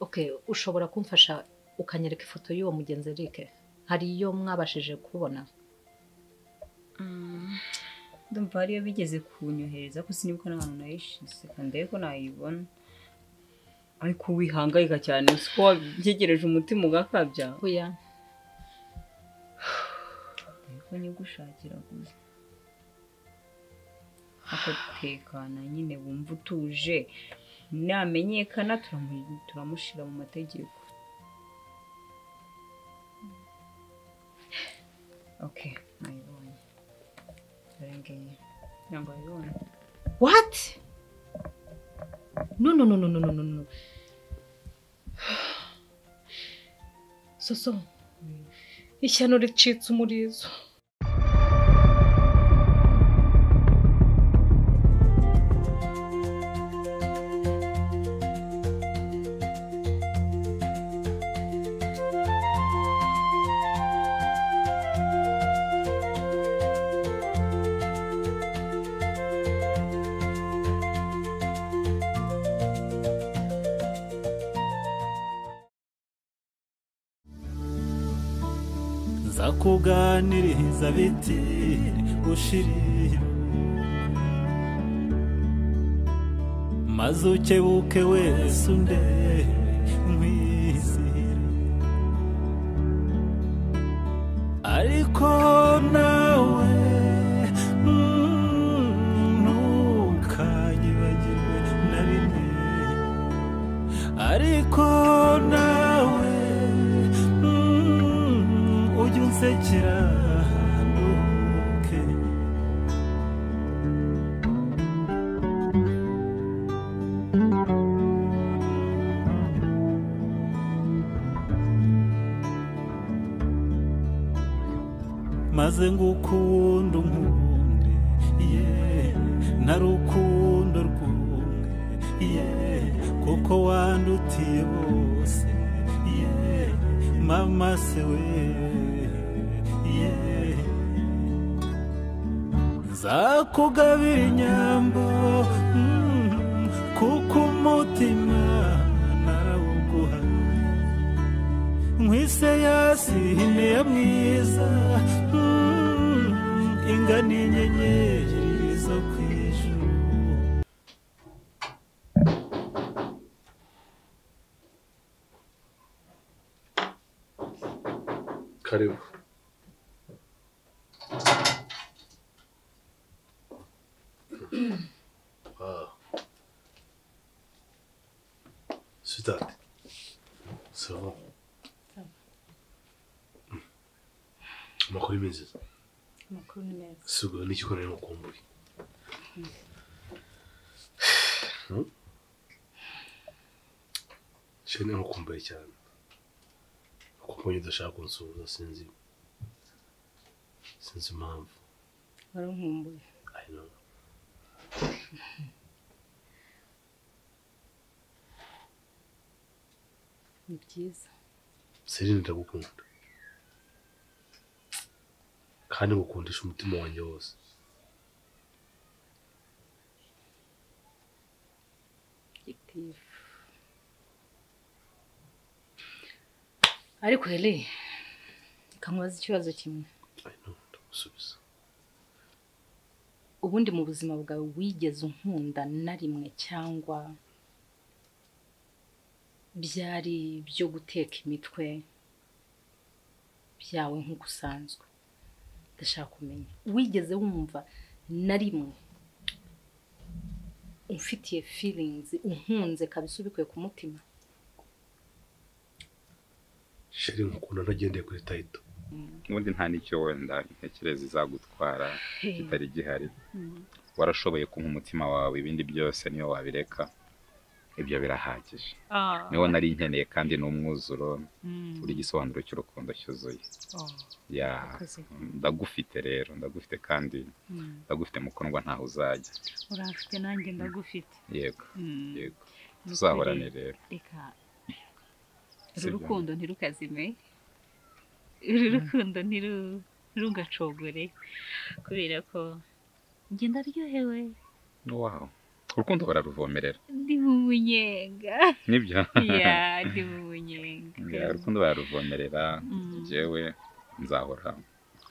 Okay, ushobora kumfasha ukanyereka ifoto y'uwo mugenzi Eric? Hari iyo mwabashije kubona? Ndumva hariyo bigeze kunyohereza ko sinibuka n'ahantu nayishize kandi ko nayibona. Ariko wihangayika cyane uko wabyegereje umutima ugakabya. Oya. Ko nyigushakira gusa. Akatekana nyine wumva utuje. Namenyekana turamushira mu mategeko. Okay, nayibonye. Rengeye. Nyango yibonye. What? No. Soso. Ishyano ricitse umurizo. Zakuganiriza biti ushirira maze ukebuke wese unde nkwizira ariko nawe ntukanyibagirwe na rimwe ariko nawe ujya unsekera ntuke maze ngukunda unkunde nta rukundo rwumwe kuko wandutiye bose mama se we zakugabira inyambo kuko umutima narawuguha nkwise yasine ya mwiza ingana inyenyeri zo kwijuru karibu Sweetheart, ça va? Ça va. Amakuru meza. Amakuru ni meza. Sugo ni cyo nari mukumbuye. Shene mukumbuye cyane. Kuko udashaka kunsuhuza sinzi impamvu. Warankumbuye. I know. Ni byiza. Serine ndagukunda. Kandi ngukundisha umutima wanjye wose. Ariko Heli, kamubaza ikibazo kimwe. I know, ndagusubiza. Ubundi mu buzima bwawe wigeze unkunda na rimwe cyangwa byari byo guteka imitwe byawe nk'ugusanzwe? Ndashaka kumenya wigeze wumva na rimwe umfitiye feelings unkunze kabisa ubikuye ku mutima? Sheri nkukunda nagendeye kuri title. Ubundi nta nicyo wenda ntekereza izagutwara kitari gihari. Warashoboye kumpa umutima wawe, ibindi byose niyo wabireka. Ibyo birahagije. Niho nari nkeneye kandi n'umwuzuro uri gisobanuro cy'urukundo cyuzuye. Ndagufite rero, ndagufite kandi ndagufite mukundwa ntaho uzajya. Urafite nanjye ndagufite. Yego. Tuzahorane rero. Reka urukundo ntirukazime. Urukundo ntirugacogore kubera ko njye ndaryohewe. Wow. urukundo bararuvomerera ndi mu munyenga nibyo ya ndi mu munyenga urukundo bararuvomerera jewe nzahora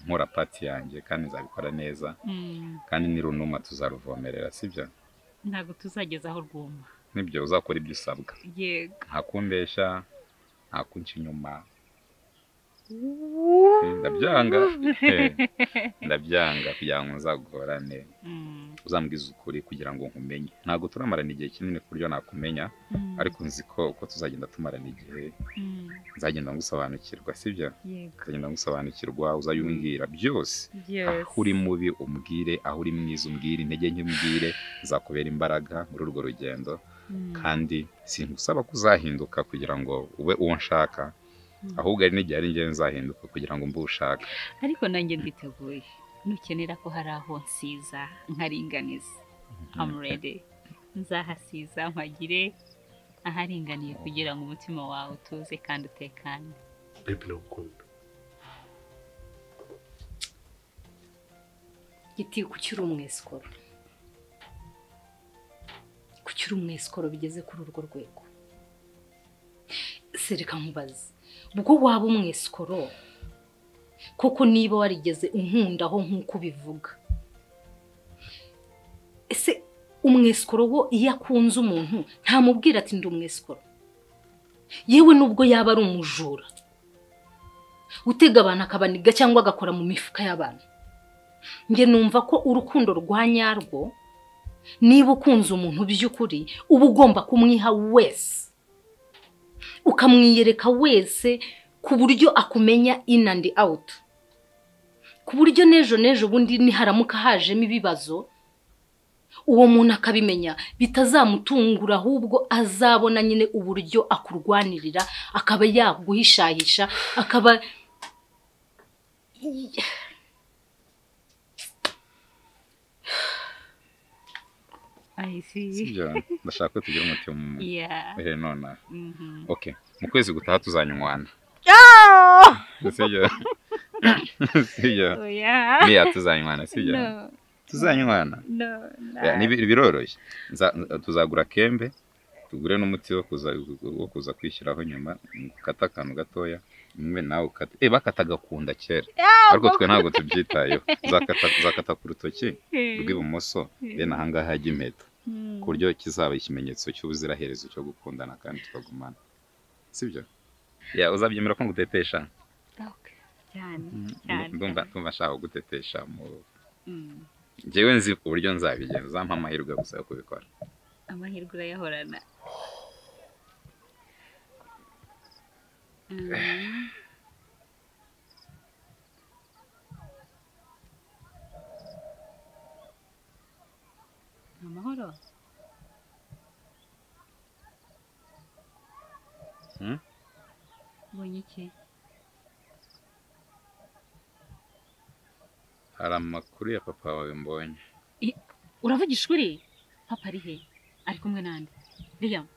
nkora pati yanjye kandi nzabikora neza kandi nirunuma tuzaruvomerera sibyo ntabwo tuzageza aho rwuma nibyo uzakora ibyo usabwa yego ntakumbeshya ntakunca inyuma ndabyanga kugira ngo nzagorane uzambwiza ukuri kugira ngo nkumenye ntabwo turamarana igihe kinini ku buryo nakumenya ariko nzi ko uko tuzagenda tumarana igihe nzagenda ngusobanukirwa sibyo nzagenda ngusobanukirwa uzayumbwira byose aho uri mubi umbwire aho uri mwiza umbwire intege nke umbwire nzakubera imbaraga muri urwo rugendo kandi sinkusaba ko uzahinduka kugira ngo ube uwo nshaka ahubwo ari n'igihe ari njye nzahinduka kugira ngo mbe ushaka ariko nanjye nditeguye nukenera ko hari aho nsiza nkaringaniza I'm ready nzahasiza mpagire aharinganiye kugira ngo umutima wawe utuze kandi utekane baby ndagukunda giti kucyura umwesikoro kucyura umwesikoro bigeze kuri urwo rwego sereka nkubaze ubwo waba umwesikoro kuko niba warigeze unkundaho nk'uko ubivuga ese umwesikoro wo iyo akunze umuntu ntamubwira ati ndi umwesikoro yewe nubwo yaba ari umujura utega abantu akabaniga cyangwa agakora mu mifuka y'abantu nge numva ko urukundo rwa nyarwo niba ukunze umuntu by'ukuri uba ugomba kumwiha wese ukamwiyereka wese ku buryo akumenya in and out ku buryo nejo bundi niharamuka hajemo ibibazo uwo muntu akabimenya bitazamutungura ahubwo azabona nyine uburyo akurwanirira akaba yaguhishahisha akaba I see sibyo ndashaka ko tugira umutima umwe none okay mu kwezi gutaha tuzanywana sibyo niya tuzanywana sibyo tuzanywana biroroshye tuzagura kembe tugure n'umuti wo kuza kwishyiraho nyuma ukata akantu gatoya mwe nawe ukata bakatagakunda kera ariko twe ntabwo tubyitayeho zakata ku rutoki rw'ibumoso bene ahangaha hajya impeta ku buryo kizaba ikimenyetso cy'ubuziraherezo cyo gukundana kandi tukagumana sibyo uzabyemera ko ngutetesha ndumva nshaka gutetesha njyewe nzi uburyo nzabigenza uzampa amahirwe gusa yo kubikora amahirwe urayahorana amahoro ubonye iki hari amakuru ya papa wawe mbonye uravugisha ukuri papa ari he ari kumwe nande Liam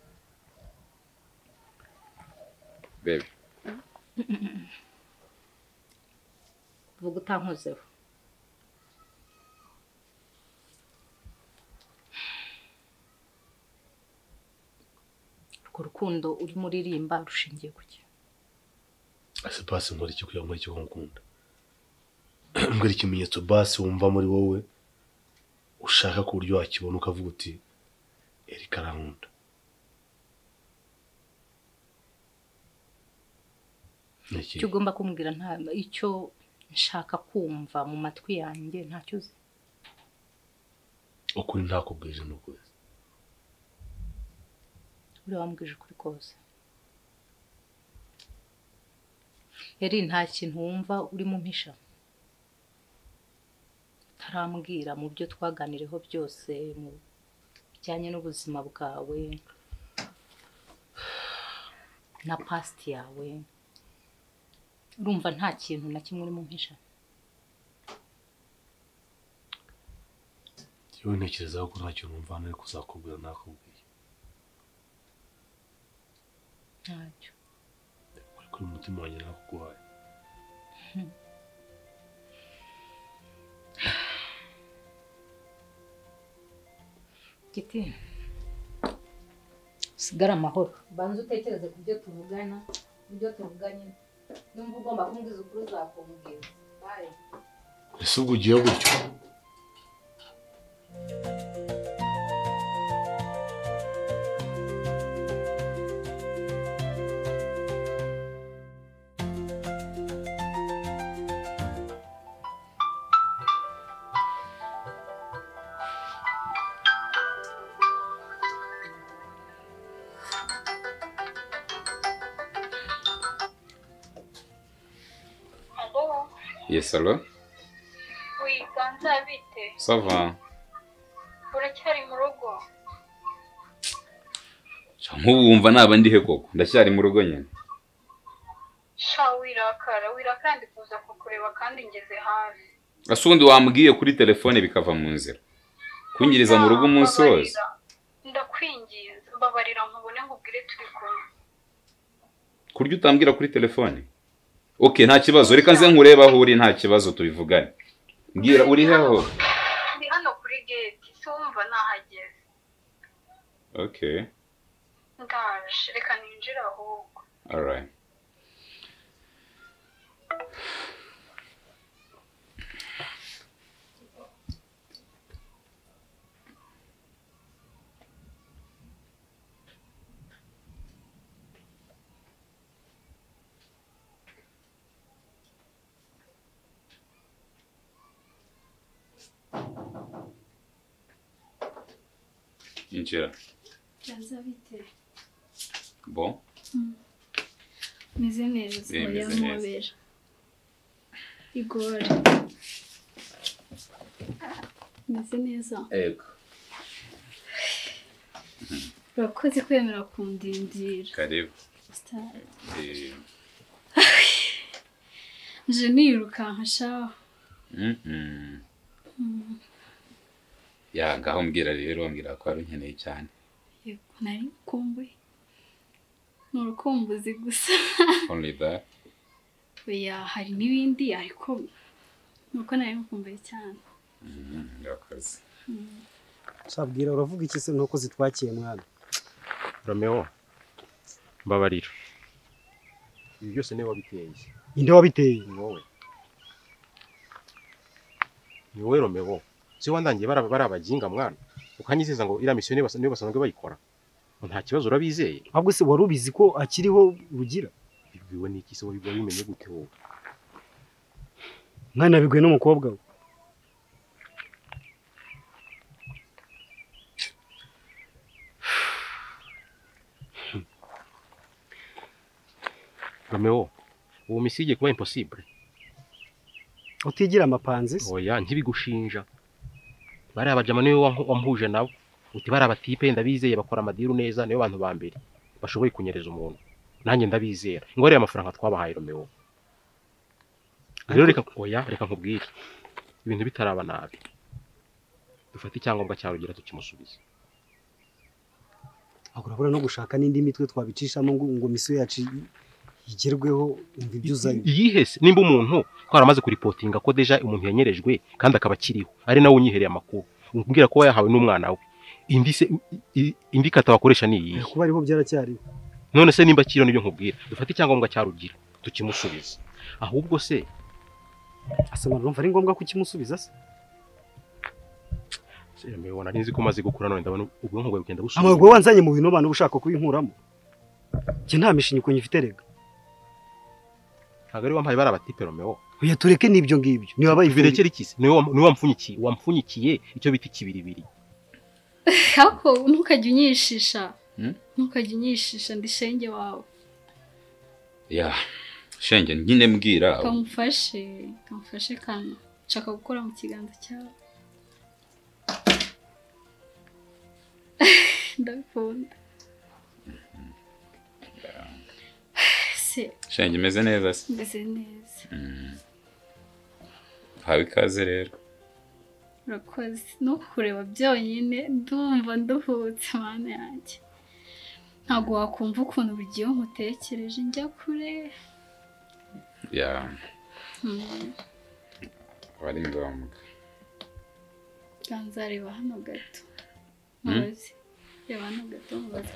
baby vuga utankozeho urukundo urimo uririmba rushingiye kuki ase basi nkora iki kugira ngo icyo nkunda mbwira ikimenyetso basi wumva muri wowe ushaka ku buryo wakibona ukavuga uti Erika arankunda icyo ugomba kumbwira nta icyo nshaka kumva mu matwi yanjye ntacyo uzi ukuri ntakubwije n'ukuri uriya wambwije ukuri kose yari nta kintu wumva urimo mpisha tarambwira mu byo twaganiriyeho byose mu bijyanye n'ubuzima bwawe na past yawe urumva nta kintu na kimwe urimo mpisha yewe ntekereza ko nta kintu numva nari kuzakubwira nakubwiye ntacyo kuri umutima wanjye nakuguhaye Kiti sigara amahoro banza utekereze ku byo tuvugana ibyo tuvuganye numva ugomba kumbwiza ukuri uzakumbwira bye ese ubwo ugiye gutyo Yes, hello? Oui, Ganza bite? Ça va? Uracyari mu rugo? Nk'ubu wumva naba ndihe koko ndacyari mu rugo nyine. Sha wirakara ndi kuza kukureba kandi ngeze hafi. Asundi wambwiye kuri telefone bikava mu nzira. Kunyiriza mu rugo umunsi wose. Ndakwingiza, babarira nkubone nkubwire turi kumwe. Kurya utambwira kuri telefone? Okay, nta kibazo. Reka nze nkureba aho uri nta kibazo tubivugane. Mbwira uri heho? Ndi hano kuri gate, sumva nahageze. Okay. Ndaje, reka ninjira ahubwo. All right. Injira. Ganza bite? Bon. Meze neza, Meze mubera. Igore. Meze neza. Ego. Urakoze kwemera kundindira. Karibu. Je nirukanka sha. Ya ngaho mbwira rero mbwira ko ari nkeneye cyane. Yego nari kumbuye. Nurukumbuzi gusa. Only that. Oya hari n'ibindi ariko nuko nari kumbuye cyane. Yakoze. Sabwira uravuga iki se nuko zitwakiye mwana? Romeo. Mbabarira. Ibi byose niwe wabiteye. Inde wabiteye? Ni wowe. Ni wowe Romeo. Si wandangiye barabaginga mwana. Ukanyizeza ngo ira mission niyo basanzwe bayikora. Nta kibazo urabizeye. Ahubwo se warubizi ko akiriho rugira? Bibwiwe n'iki se wabibwa bimenye gute wowe? Mwana bigwe n'umukobwa we. Romeo, uwo misige kuba impossible. Utigira amapanzi? Oya, ntibigushinja. Bari abajama niwe wampuje nabo. Uti bari abatipe ndabizeye bakora amadiru neza niyo bantu ba mbere bashoboye kunyereza umuntu. Nanjye ndabizera. Ingore y'amafaranga twabahaye Romeo. Rero reka nkubwire. Ibintu bitaraba nabi. Dufata icyangombwa cya rugira tukimusubiza. Agurabura no gushaka n'indi mitwe twabicishamo ngo misiyo yacu igerweho umva ibyo uzanye. Yihese nimba umuntu twaramaze kuripotinga ko deja umuntu yanyerejwe kandi akaba kiriho ari nawe unyihereye amakuru. Umbwira ko yahawe n'umwana we. Indi kata bakoresha ni iyi. Kuba ariho byaracyari. None se nimba kiro nibyo nkubwira. Dufata icyangombwa cya rugira tukimusubiza. Ahubwo se asaba urumva ari ngombwa kukimusubiza se? Romeo narinzi ko maze gukura none ndabona ubwonko bwawe bugenda busubiza. Amagwe wanzanye mu bintu abantu ushaka kubinkuramo. Cye nta mishinyiko nyifite rega. Agari wampaye barabatipe Romeo. Oya tureke nibyo ngibyo. Niba bayivirekera ikisi. Ni wampfunyikiye icyo biti kibiribiri. Hako ntukajya unyishisha. Ntukajya unyishisha ndi shenge wawe. Ya. Shenge nyine mbwira. Kamufashe kana. Nshaka gukora mu kiganza cyawe. Ndakunda. Shenge imeze neza se? Imeze neza. Hawe ikaze rero. Urakoze. No kureba byonyine ndumva nduhutse mana yanjye. Ntabwo wakumva ukuntu bigiye nkutekereje njya kure. Ya. Wari ngombwa. Ganza reba hano gato. mubaze reba hano gato mubaze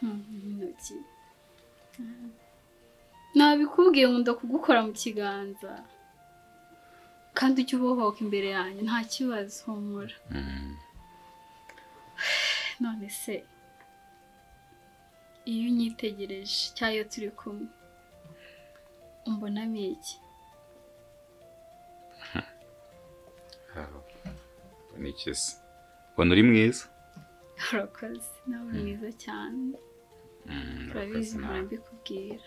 intoki nabikubwiye nkunda kugukora mu kiganza kandi ujye ubohoka imbere yanjye nta kibazo humura none se iyo unyitegereje cyangwa iyo turi kumwe umbonamo iki ni ikisi ubona uri mwiza urakoze nawe mwiza cyane urabizi mpora mbikubwira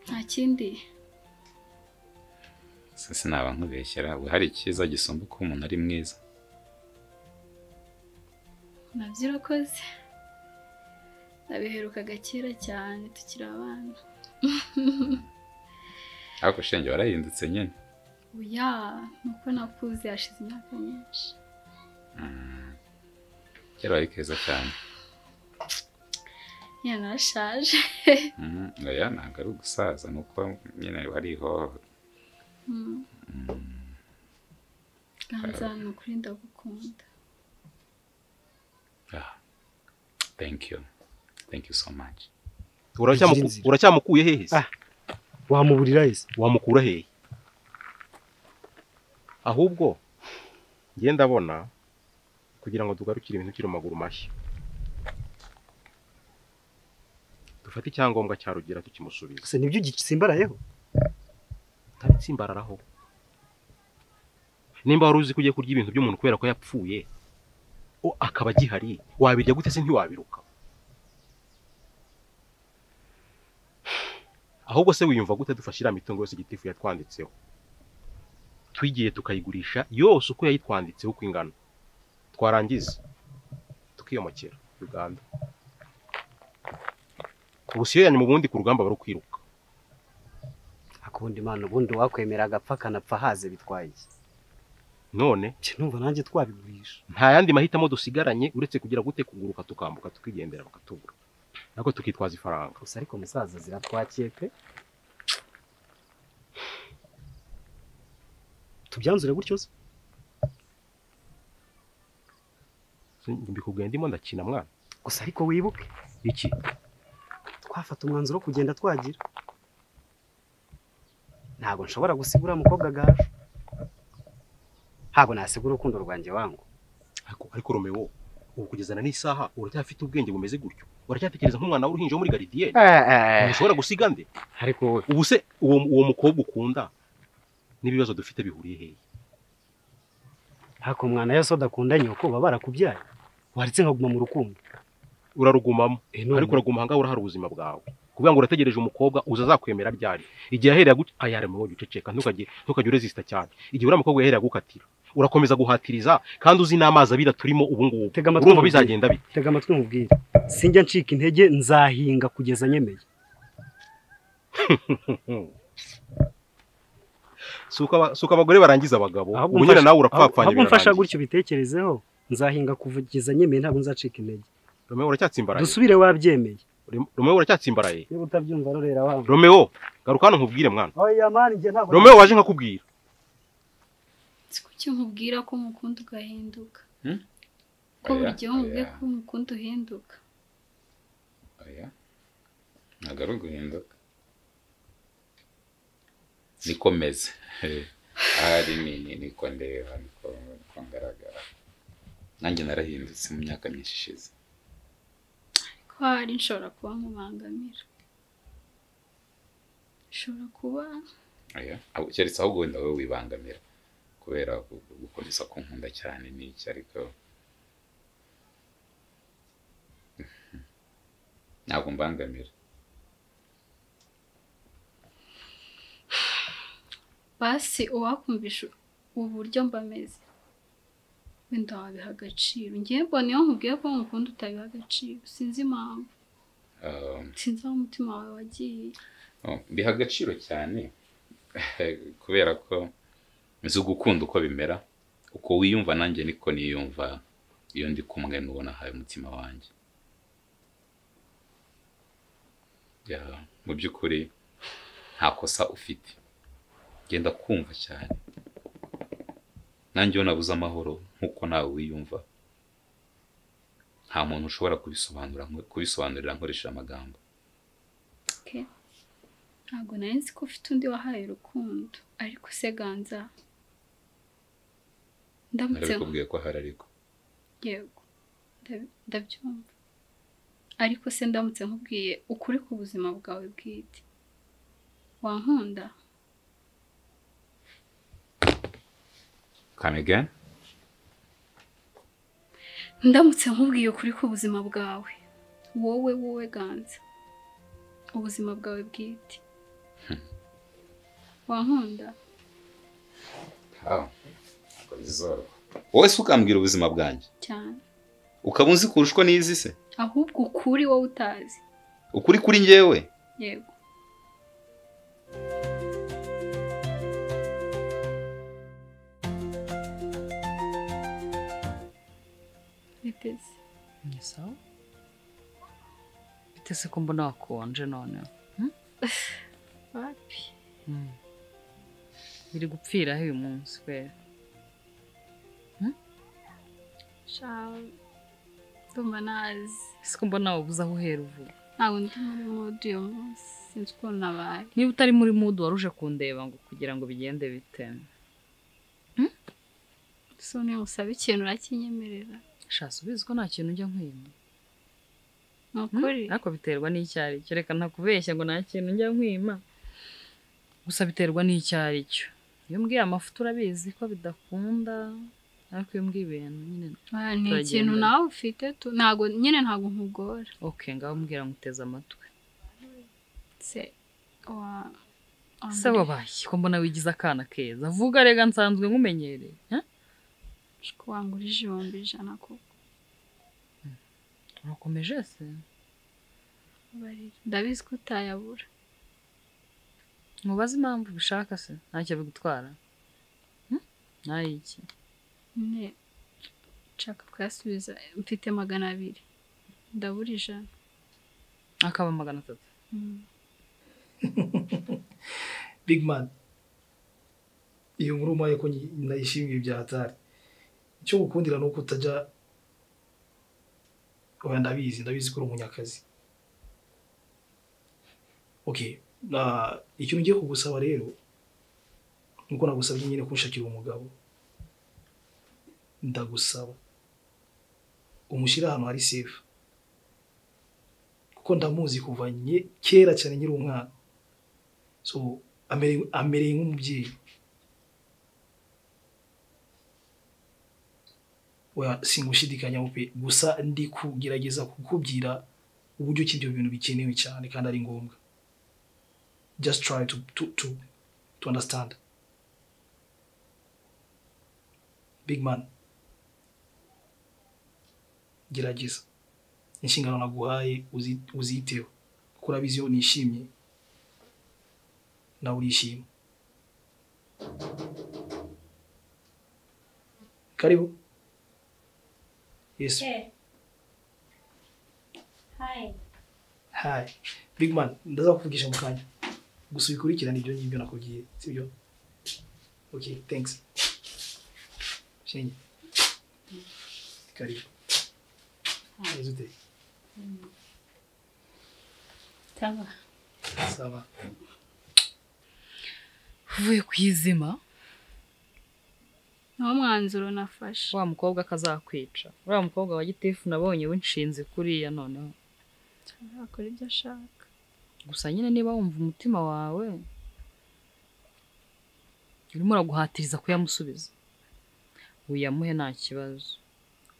nta kindi sinaba nkubeshyera we hari icyiza gisumba uko umuntu ari mwiza nabyo urakoze nabiherukaga kera cyane tukiri abana ariko shenge warahindutse nyine oya nuko nakuze hashize imyaka myinshi kera wari keza cyane nyine narashaje oya ntabwo ari ugusaza nuko nyine wariho ganza ni ukuri ndagukunda thank you so much uracyamukuye hehe se wamuburira hese wamukura hehe ahubwo ngiye ndabona kugira ngo tugarukire ibintu kiri maguru mashya dufate icyangombwa cya Rugira tukimusubiza se nibyo gisimbarayeho tabitsimbararaho nimba wari uzi kujya kurya ibintu by'umuntu kubera ko yapfuye akaba gihari wabirya gute se ntiwabiruka ahubwo se wiyumva gute dufashira mitungo yose gitifu yatwanditseho twigiye tukayigurisha yose uko yayitwanditseho uko ingana twarangiza tukiyomokera Uganda ubusiyanye mu bundi ku rugamba baro kwiruka akundi Imana ubundi wakwemera agapfa kanapfa haze bitwaye none numva nanjye twabigurisha nta yandi mahitamo dusigaranye uretse kugira gute kuguruka tukambuka tukigendera bakatubura nako tukitwaza ifaranga gusa ariko musaza ziratwakiye pe tubyanzure gutyo se mbikubwiye ndimo ndakina mwana gusa ariko wibuke iki twafata umwanzuro kugenda twagira ntabwo nshobora gusigura umukobwa gaje ntabwo nasigura urukundo rwanjye wangu ariko Romeo ubu kugezana n'isaha uracyafite ubwenge bumeze gutyo uracyatekereza nk'umwana w'uruhinja wo muri Gardien ushobora gusiga nde ariko ubu se uwo mukobwa ukunda n'ibibazo dufite bihuriye hehe hako mwana yose udakunda nyoko baba barakubyaye waritse nkaguma mu rukundo urarugumamo ariko uraguma hanga urahari ubuzima bwawe kuvuga ngo urategereje umukobwa uzazakwemera ryari igihe ahereye ayare mu guceceka ntukajye resista cyane igihe uriya mukobwa yahereye gukatira urakomeza guhatiriza kandi uzi n'amazi abira turimo ubu ngubu urumva bizagenda bite tega amatwi nkubwire sinjya ncika intege nzahinga kugeza nyemeye suka abagore barangiza abagabo ubu nyine nawe urapfapfanye ahubwo mfasha gutyo bitekerezeho nzahinga kugeza nyemeye ntabwo nzacika intege Romeo uracyatsimbaraye dusubire wabyemeye Romeo uracyatsimbaraye niba utabyumva rorera wangu Romeo garuka hano nkubwire mwana oya mani nge ntabwo Romeo waje nkakubwira kuki nkubwira ko mukunda ugahinduka ko buryo nkubwiye ko mukunda uhinduka oya ntabwo ari uguhinduka nikomeze ahari niko ndeba niko ngaragara nanjye narahindutse mu myaka myinshi ishize ko hari nshobora kuba nkubangamira nshobora kuba keretse ahubwo wenda wowe wibangamira kubera gukomeza kunkunda cyane n'iki ariko ntabwo mbangamira basi uwakumvisha uburyo mbameze wenda wabiha agaciro ngiye mbona iyo nkubwiye ko mukunda utabiha agaciro sinzi impamvu sinzi aho umutima wawe wagiye biha agaciro cyane kubera ko nzi gukunda uko bimera uko wiyumva nanjye niko niyumva iyo ndi kumwe n'ubona haye umutima wanjye mu by'ukuri nta kosa ufite genda kumva cyane nanjye iyo nabuze amahoro nk'uko nawe wiyumva nta muntu ushobora kubisobanurira nkoresheje amagambo. ntabwo nari nzi ko ufite undi wahaye urukundo ariko se Ganza ndamutse nabikubwiye ko ahari ariko yego ndabyumva ariko se ndamutse nkubwiye ukuri ku buzima bwawe bwite wankunda? Come again? ndamutse nkubwiye ukuri ku buzima bwawe wowe Ganza ubuzima bwawe bwite wankunda? wowe se ukambwira ubuzima bwanjye cyane ukaba uzi kurushwa n'izi se? ahubwo ukuri wowe utazi. ukuri kuri njyewe? yego. biteze ni sawa biteze ko mbona wakonje none wapi biri gupfiraho uyu munsi kwera ndumva nazi siko mbona wabuze aho uhera uvuga. ntabwo ndi muri mood uyu munsi sinzi ukuntu nabaye. niba utari muri mood waruje kundeba ngo kugira ngo bigende bite so niba usaba ikintu urakinyemerera? shasa ubizi ko nta kintu njya nkwima. ni ukuri? ariko biterwa n'icyo ari cyo, reka ntakubeshya ngo nta kintu njya nkwima, gusa biterwa n'icyo ari cyo. iyo mbwiye amafuta urabizi ko bidakunda, ariko iyo mbwiye ibintu nyine ni ikintu nawe ufite ntabwo nyine ntabwo nkugora. okay ngaho mbwira nguteze amatwi. se wabaye ko mbona wigize akana keza, vuga rega nsanzwe nkumenyereye. ko wangurije ibihumbi 100 koko. urakomeje se? ndabizi ko utayabura. mubaze impamvu bishaka se, ntacyo bigutwara. nayiki ne nshaka kuyasubiza, mfite 200 ndabura 100. akaba 300. Big man, iyo nkuru umaye ko nayishimiye bya hatari. Icyo gukundira nuko utajya oya ndabizi ko uri umunyakazi. Okay, ikintu ngiye kugusaba rero nuko nagusabye nyine kunshakira umugabo. Ndagusaba umushyira ahantu hari safe, kuko ndamuzi kuva kera cyane nyiri umwana, so amereye nk'umubyeyi. oya singushidikanya mupe, gusa ndi kugerageza kukubwira uburyo ki ibyo bintu bikenewe cyane kandi ari ngombwa. Just try to understand. Big man, gerageza inshingano naguhaye uziteho, kuko urabizi yo nishimye nawe urishima. Karibu. Yes. Hey. Hi. Hi. Big man, ndaza kuvugisha mukanya. Gusa ubikurikirana ibyo ngibyo nakubwiye, sibyo? Okay, thanks. Shenye. Karibu. Azute. Sawa. Sawa. uvuye kwizima naho mwanzuro nafashe. wa mukobwa kazakwica, uriya mukobwa wa gitifu nabonye w'inshinzi kuriya noneho akora ibyo ashaka. gusa nyine niba wumva umutima wawe urimo uraguhatiriza kuyamusubiza, uyamuhe nta kibazo.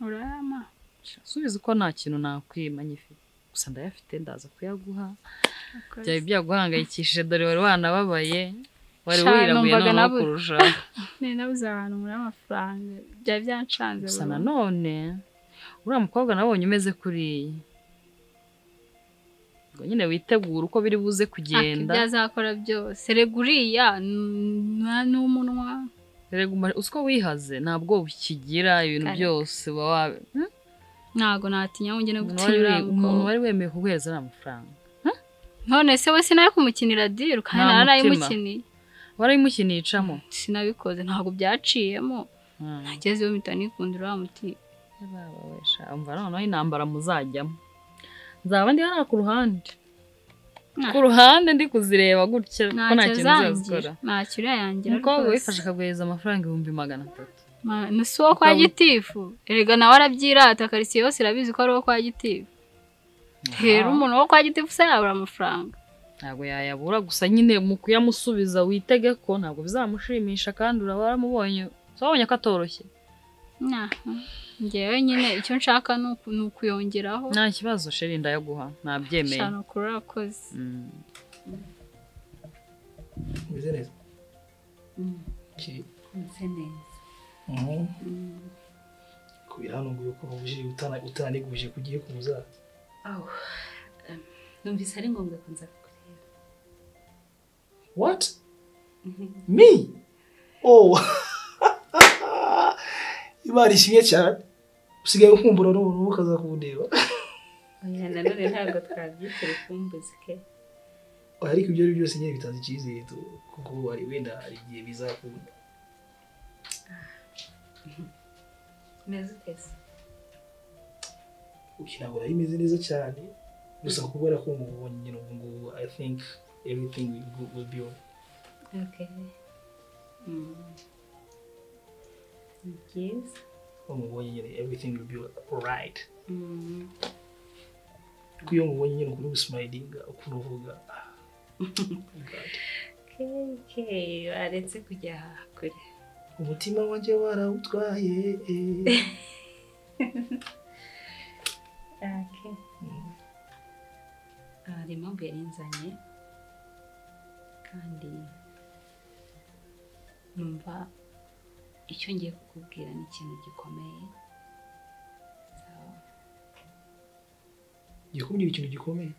urayama? subiza ko nta kintu nakwima nyifite, gusa ndayafite ndaza kuyaguha. byari byaguhangayikishije, dore wari wanababaye, wari wirabuye no kurusha. nabuze ahantu muri amafaranga, byari byancanze. gusa nanone uriya mukobwa nabonye umeze kuriya, ngo nyine witegura uko biri buze kugenda. ibyo azakora byose. rega uriya n'umunwa, rega uko wihaze ntabwo bikigira ibintu byose wawe. ntago natinya ngo ngene gutinya umuntu wari wemeye kuguhereza amafaranga. none se we sinaye kumukinira diru kandi narayimukiniye. warayimukiniye icamo? sinabikoze, ntago byaciyemo. nagezeyo mpita nikundira wa muti babawesha umva noneho intambara muzajyamo nzaba ndi hariya ku ruhande ndi kuzireba gutya ko nta kintu uzazikora ntacyo urayangira umukobwa wifashe akaguhereza amafaranga 300,000 ni si uwo kwa gitifu erega nawe arabyirata karitsiye yose irabizi ko ari uwo kwa gitifu rero umuntu wo kwa gitifu se yabura amafaranga ntabwo yayabura gusa nyine mu kuyamusubiza witege ko ntabwo bizamushimisha kandi uraba waramubonye wabonye ko atoroshye ngewe nyine icyo nshaka ni ukuyongeraho nta kibazo sheri ndayaguha nabyemeye shano kuri urakoze umeze neza umeze neza kubira hano ngo uko ubuje utaniguje kugiye kuza numvise ari ngombwa ko nza kukureba. What? Me? Oh. Imari ishimye cyane. Usigaye ukumbura n'umuntu ukaza kundeba. Oya nanone ntabwo twabyitire kumbuza ke. Ariko ibyo byose nyine bitanze icyizere kuko ari wenda ari igihe bizakunda. Meze kese. Ukirabura imeze neza cyane. Gusa kubera ko umubonye nyine ubu I think everything will be okay. Yes. Umubonye nyine everything will be alright. Kuyo umubonye nyine ukuri smiling ukuri uvuga. Okay, aretse kujya kure. Umutima wanjye warawutwaye. Okay. Hari impamvu yarinzanye kandi numva icyo ngiye kukubwira ni ikintu gikomeye. Gikomeye ikintu gikomeye.